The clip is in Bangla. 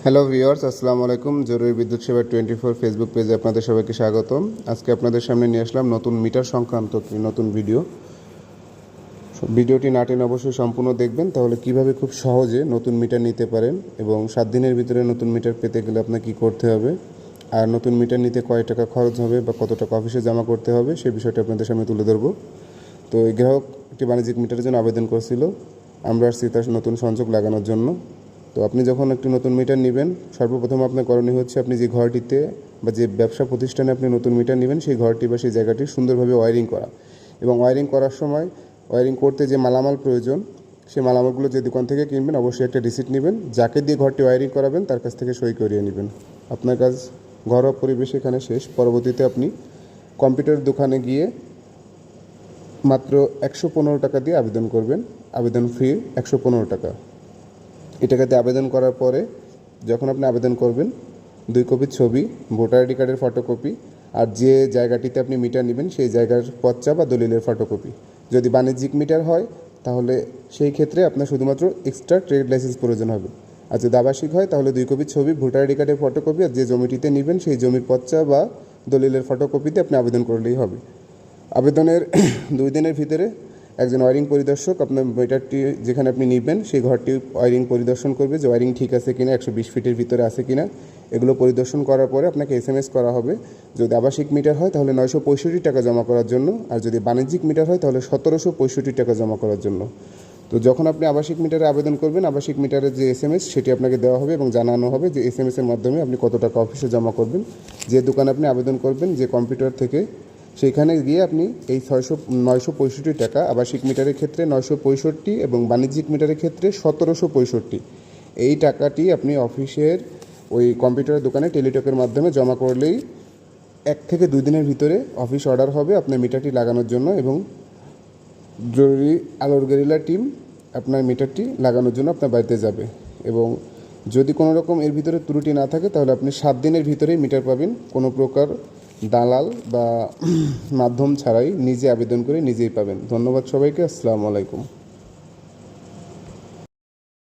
হ্যালো ভিউয়ার্স, আসসালামু আলাইকুম। জরুরি বিদ্যুৎ সেবা 24 ফেসবুক পেজে আপনাদের সবাইকে স্বাগতম। আজকে আপনাদের সামনে নিয়ে আসলাম নতুন মিটার সংক্রান্ত নতুন ভিডিওটি না টেনে অবশ্যই সম্পূর্ণ দেখবেন, তাহলে কিভাবে খুব সহজে নতুন মিটার নিতে পারেন এবং 7 দিনের ভিতরে নতুন মিটার পেতে গেলে আপনার কী করতে হবে, আর নতুন মিটার নিতে কয় টাকা খরচ হবে বা কত টাকা অফিসে জমা করতে হবে সেই বিষয়টি আপনাদের সামনে তুলে ধরবো। তো এই গ্রাহক একটি বাণিজ্যিক মিটারের জন্য আবেদন করেছিল, আমরা আসছি তার নতুন সংযোগ লাগানোর জন্য। তো আপনি যখন একটি নতুন মিটার নেবেন, সর্বপ্রথম আপনার করণীয় হচ্ছে আপনি যে ঘরটিতে বা যে ব্যবসা প্রতিষ্ঠানে আপনি নতুন মিটার নেবেন সেই ঘরটি বা সেই জায়গাটি সুন্দরভাবে ওয়্যারিং করা, এবং ওয়্যারিং করার সময় ওয়্যারিং করতে যে মালামাল প্রয়োজন সেই মালামালগুলো যে দোকান থেকে কিনবেন অবশ্যই একটা রিসিট নেবেন, যাকে দিয়ে ঘরটি ওয়্যারিং করাবেন তার কাছ থেকে সই করিয়ে নেবেন। আপনার কাজ ঘরোয়া পরিবেশ এখানে শেষ। পরবর্তীতে আপনি কম্পিউটার দোকানে গিয়ে মাত্র 115 টাকা দিয়ে আবেদন করবেন। আবেদন ফি 115 টাকা। এই টাকাতে আবেদন করার পরে যখন আপনি আবেদন করবেন, 2 কপি ছবি, ভোটার আইডি কার্ডের ফটোকপি, আর যে জায়গাটিতে আপনি মিটার নেবেন সেই জায়গার পচ্চা বা দলিলের ফটোকপি। যদি বাণিজ্যিক মিটার হয় তাহলে সেই ক্ষেত্রে আপনার শুধুমাত্র এক্সট্রা ট্রেড লাইসেন্স প্রয়োজন হবে। আর যদি আবাসিক হয় তাহলে 2 কপি ছবি, ভোটার আইডি কার্ডের ফটোকপি, আর যে জমিটিতে নেবেন সেই জমির পচ্চা বা দলিলের ফটোকপিতে আপনি আবেদন করলেই হবে। আবেদনের 2 দিনের ভিতরে একজন ওয়্যারিং পরিদর্শক আপনার মিটারটি যেখানে আপনি নেবেন সেই ঘরটি ওয়্যারিং পরিদর্শন করবে যে ওয়্যারিং ঠিক আছে কিনা, 120 ফিটের ভিতরে আছে কিনা। এগুলো পরিদর্শন করার পরে আপনাকে SMS করা হবে। যদি আবাসিক মিটার হয় তাহলে 965 টাকা জমা করার জন্য, আর যদি বাণিজ্যিক মিটার হয় তাহলে 1765 টাকা জমা করার জন্য। তো যখন আপনি আবাসিক মিটারে আবেদন করবেন, আবাসিক মিটারের যে SMS সেটি আপনাকে দেওয়া হবে এবং জানানো হবে যে SMS এর মাধ্যমে আপনি কত টাকা অফিসে জমা করবেন। যে দোকানে আপনি আবেদন করবেন যে কম্পিউটার থেকে, সেইখানে গিয়ে আপনি এই 965 টাকা, আবাসিক মিটারের ক্ষেত্রে 965 এবং বাণিজ্যিক মিটারের ক্ষেত্রে 1765, এই টাকাটি আপনি অফিসের ওই কম্পিউটারের দোকানে টেলিটকের মাধ্যমে জমা করলেই 1 থেকে 2 দিনের ভিতরে অফিস অর্ডার হবে আপনার মিটারটি লাগানোর জন্য, এবং জরুরি আলোর গেরিলা টিম আপনার মিটারটি লাগানোর জন্য আপনার বাড়িতে যাবে। এবং যদি কোনো রকম এর ভিতরে ত্রুটি না থাকে তাহলে আপনি 7 দিনের ভিতরেই মিটার পাবেন, কোনো প্রকার দালাল বা মাধ্যম ছাড়াই নিজে আবেদন করে নিজেই পাবেন। ধন্যবাদ সবাইকে। আসসালামু আলাইকুম।